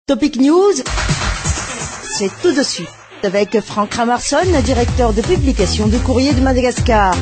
Topic News, c'est tout de suite avec Franck Ramarson, directeur de publication du Courrier de Madagascar.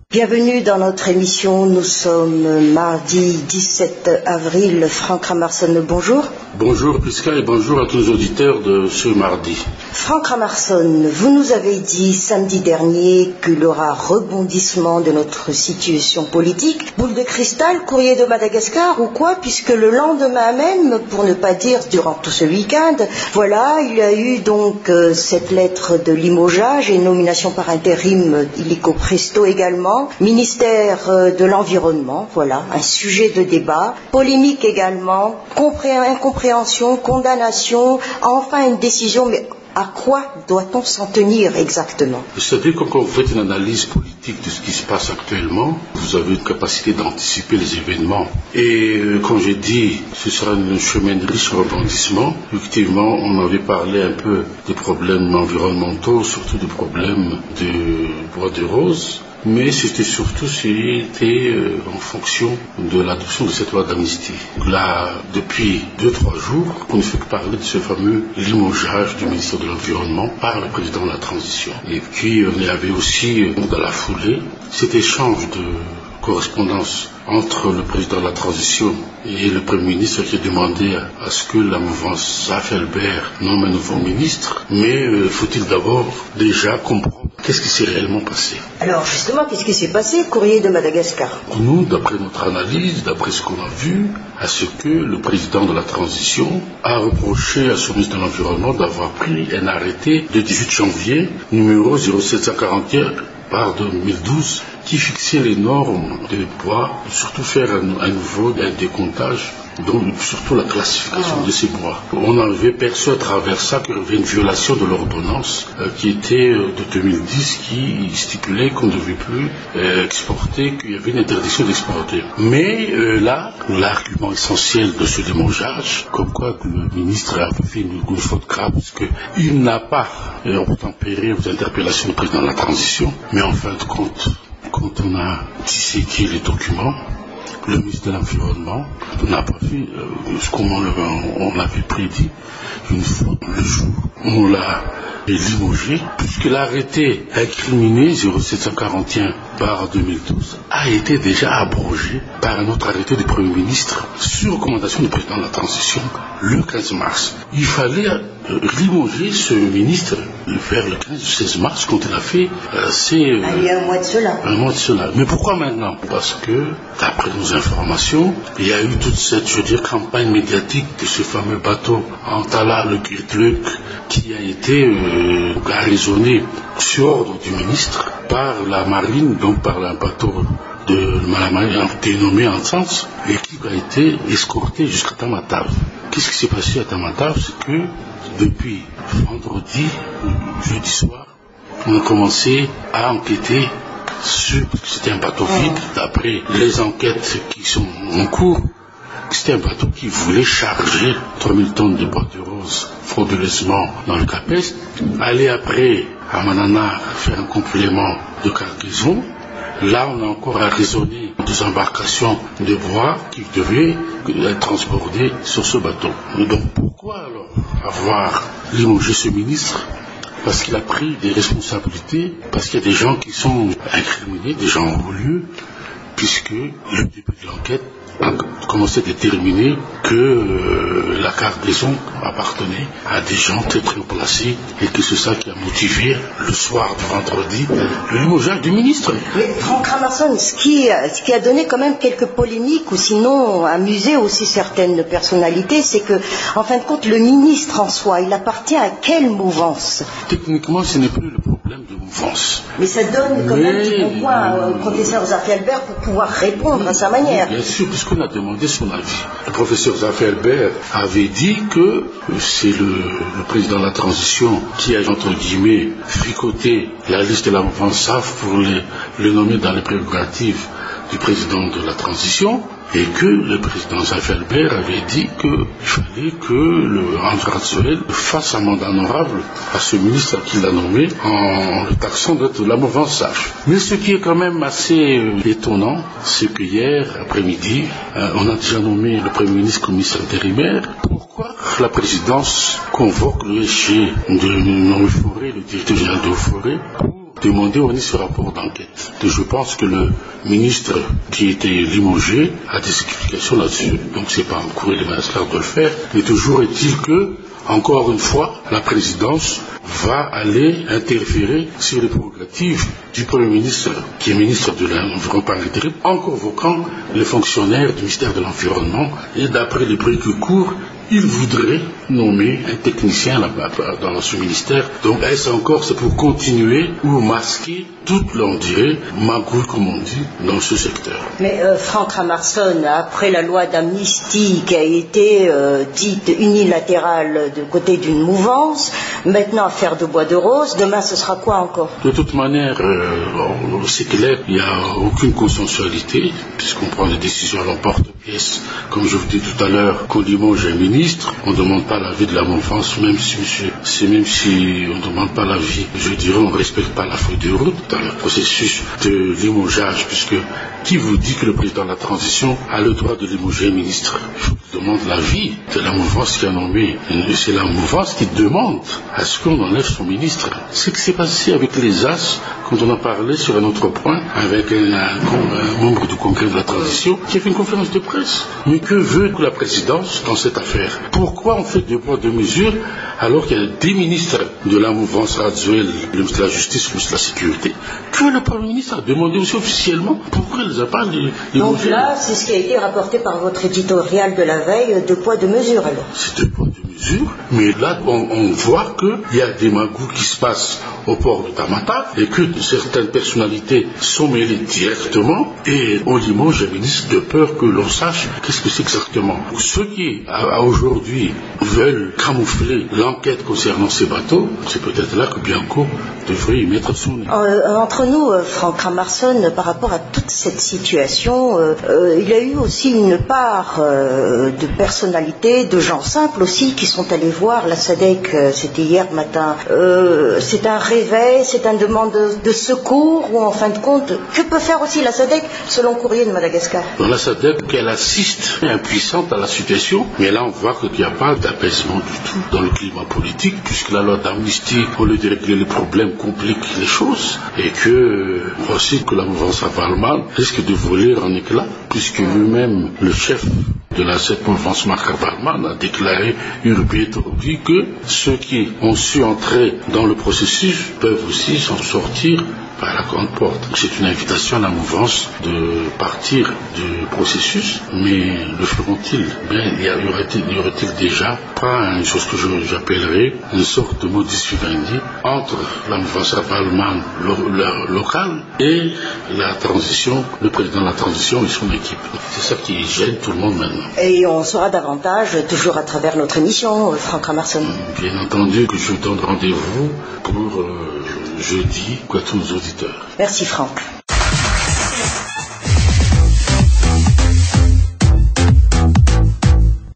Bienvenue dans notre émission. Nous sommes mardi 17 avril. Franck Ramarson, bonjour. Bonjour Prisca et bonjour à tous les auditeurs de ce mardi. Franck Ramarson, vous nous avez dit samedi dernier qu'il y aura rebondissement de notre situation politique. Boule de cristal, Courrier de Madagascar ou quoi, puisque le lendemain même, pour ne pas dire durant tout ce week-end, voilà, il y a eu donc cette lettre de limogeage et nomination par intérim illico presto également. Ministère de l'Environnement, voilà, un sujet de débat, polémique également, incompréhension, condamnation, enfin une décision, mais à quoi doit-on s'en tenir exactement? C'est-à-dire que quand vous faites une analyse politique de ce qui se passe actuellement, vous avez une capacité d'anticiper les événements. Et comme j'ai dit, ce sera un chemin de riche rebondissement. Effectivement, on avait parlé un peu des problèmes environnementaux, surtout des problèmes de bois de rose. Mais c'était en fonction de l'adoption de cette loi d'amnistie. Là, depuis 2-3 jours, on ne fait que parler de ce fameux limogeage du ministre de l'Environnement par le président de la transition. Et puis, on y avait aussi, dans la foulée, cet échange de correspondance entre le président de la transition et le Premier ministre qui a demandé à ce que la mouvance Zaf-Elbert nomme un nouveau ministre. Mais faut-il d'abord déjà comprendre qu'est-ce qui s'est réellement passé? Alors justement, qu'est-ce qui s'est passé, Courrier de Madagascar? Nous, d'après notre analyse, d'après ce qu'on a vu, à ce que le président de la transition a reproché à son ministre de l'Environnement d'avoir pris un arrêté de 18 janvier, numéro 0741/2012, qui fixait les normes de bois, surtout faire un nouveau décomptage, donc surtout la classification de ces bois. On avait perçu à travers ça qu'il y avait une violation de l'ordonnance qui était de 2010, qui stipulait qu'on ne devait plus exporter, qu'il y avait une interdiction d'exporter. Mais là, l'argument essentiel de ce limogeage, comme quoi le ministre a fait une faute grave, parce qu'il n'a pas obtempéré aux interpellations du président de la transition, mais en fin de compte, quand on a disséqué les documents, le ministre de l'Environnement n'a pas fait ce qu'on l'avait prédit, une faute le jour où on l'a limogé, puisque l'arrêté incriminé 0741/2012 a été déjà abrogé par un autre arrêté du Premier ministre sur recommandation du président de la transition le 15 mars. Il fallait limoger ce ministre vers le 15 ou 16 mars quand il a fait il y a un mois de cela. Un mois de cela. Mais pourquoi maintenant? Parce que, d'après nos informations, il y a eu toute cette, campagne médiatique de ce fameux bateau Antala, le Kirtluk, qui a été arraisonné sur ordre du ministre par la marine, donc par un bateau de la marine dénommé en sens, et qui a été escorté jusqu'à Tamatave. Qu'est-ce qui s'est passé à Tamatave? C'est que depuis vendredi, jeudi soir, on a commencé à enquêter sur, c'était un bateau vide, d'après les enquêtes qui sont en cours, c'était un bateau qui voulait charger 3000 tonnes de bois de rose frauduleusement dans le Cap-Est, aller après à Manana faire un complément de cargaison. Là, on a encore arraisonné 2 embarcations de bois qui devaient être transportées sur ce bateau. Et donc, pourquoi alors avoir limogé ce ministre? Parce qu'il a pris des responsabilités, parce qu'il y a des gens qui sont incriminés, des gens au lieu, puisque le début de l'enquête a commencé à déterminer que la cargaison appartenait à des gens très très haut placés et que c'est ça qui a motivé le soir du vendredi le limogeage du ministre. Mais Franck Ramarson, ce qui a donné quand même quelques polémiques ou sinon amusé aussi certaines personnalités, c'est que en fin de compte le ministre en soi, il appartient à quelle mouvance? Techniquement, ce n'est plus le problème de mouvance. Mais ça donne quand même du bon point au professeur Zaf-Elbert pour pouvoir répondre à sa manière. Bien sûr, puisqu'on a demandé son avis. Le professeur Zaf-Elbert avait dit que c'est le président de la transition qui a, entre guillemets, fricoté la liste de la mouvance SAF pour le nommer dans les prérogatives du président de la transition, et que le président Zaf-Elbert avait dit qu'il fallait que le André fasse un mandat honorable à ce ministre qu'il a nommé en le taxant d'être de la mouvance SAF. Mais ce qui est quand même assez étonnant, c'est que hier après-midi, on a déjà nommé le Premier ministre comme ministre intérimaire. Pourquoi pourquoi la présidence convoque le SG de Eaux-Forêts, le directeur général des Eaux-Forêts, pour demander au ministre ce rapport d'enquête. Et je pense que le ministre qui était limogé a des explications là-dessus. Donc c'est pas un courrier de Madagascar de le faire. Mais toujours est-il que, encore une fois, la présidence va aller interférer sur les prérogatives du Premier ministre, qui est ministre de l'Environnement par intérim, en convoquant les fonctionnaires du ministère de l'Environnement. Et d'après les bruits qui courent, il voudrait nommer un technicien dans ce ministère. Donc est-ce encore, c'est pour continuer ou masquer toute, on dirait, magouille, comme on dit, dans ce secteur. Mais Franck Ramarsson, après la loi d'amnistie qui a été dite unilatérale de côté d'une mouvance, maintenant affaire de Bois de Rose, demain ce sera quoi encore? De toute manière, c'est clair, il n'y a aucune consensualité, puisqu'on prend des décisions à l'emporte-pièce. Comme je vous dis tout à l'heure, qu'on limoge un ministre, on ne demande pas l'avis de la mouvance, même si on ne demande pas l'avis, je dirais, on ne respecte pas la feuille de route dans le processus de limogeage, puisque qui vous dit que le président de la transition a le droit de limoger un ministre? Il demande l'avis de la mouvance qui a nommé. Et c'est la mouvance qui demande à ce qu'on enlève son ministre. C'est ce qui s'est passé avec les As, quand on a parlé sur un autre point, avec un membre du congrès de la transition, qui a fait une conférence de presse. Mais que veut la présidence dans cette affaire? Pourquoi on fait deux poids, deux mesures, alors qu'il y a des ministres de la mouvance Radzuel, le ministre de la Justice, le ministre de la Sécurité, que le Premier ministre a demandé aussi officiellement? Pourquoi il ne les a pas Donc là, c'est ce qui a été rapporté par votre éditorial de la veille, deux poids, deux mesures alors. C'est deux poids, deux mesures, mais là, on voit qu'il y a des magouilles qui se passent au port de Tamata et que certaines personnalités sont mêlées directement et on limoge un ministre de peur que l'on sache qu'est-ce que c'est exactement. Ceux qui, aujourd'hui, veulent camoufler l'enquête concernant ces bateaux, c'est peut-être là que Bianco devrait y mettre son nez. Entre nous, Franck Ramarsson, par rapport à toute cette situation, il y a eu aussi une part de personnalités, de gens simples aussi, qui sont allés voir la SADC, c'était hier matin. C'est un réveil, c'est une demande de secours, ou en fin de compte, que peut faire aussi la SADC, selon Courrier de Madagascar? Dans la SADC, elle assiste impuissante à la situation, mais là on voit qu'il n'y a pas d'apaisement du tout dans le climat politique, puisque la loi d'amnistie, au lieu de régler les problèmes, complique les choses, et que aussi que la mouvance Avalman risque de voler en éclats, puisque lui-même, le chef de cette mouvance Marc Avalman a déclaré aujourd'hui que ceux qui ont su entrer dans le processus peuvent aussi s'en sortir par la grande porte. C'est une invitation à la mouvance de partir du processus, mais le feront-ils? Y aurait-il déjà pas une chose que j'appellerais une sorte de modus vivendi entre la mouvance Avalman locale et la transition, le président de la transition et son équipe? C'est ça qui gêne tout le monde maintenant. Et on saura davantage, toujours à travers notre émission, Franck Ramarsson. Bien entendu que je vous donne rendez-vous pour jeudi, à tous nos auditeurs. Merci Franck.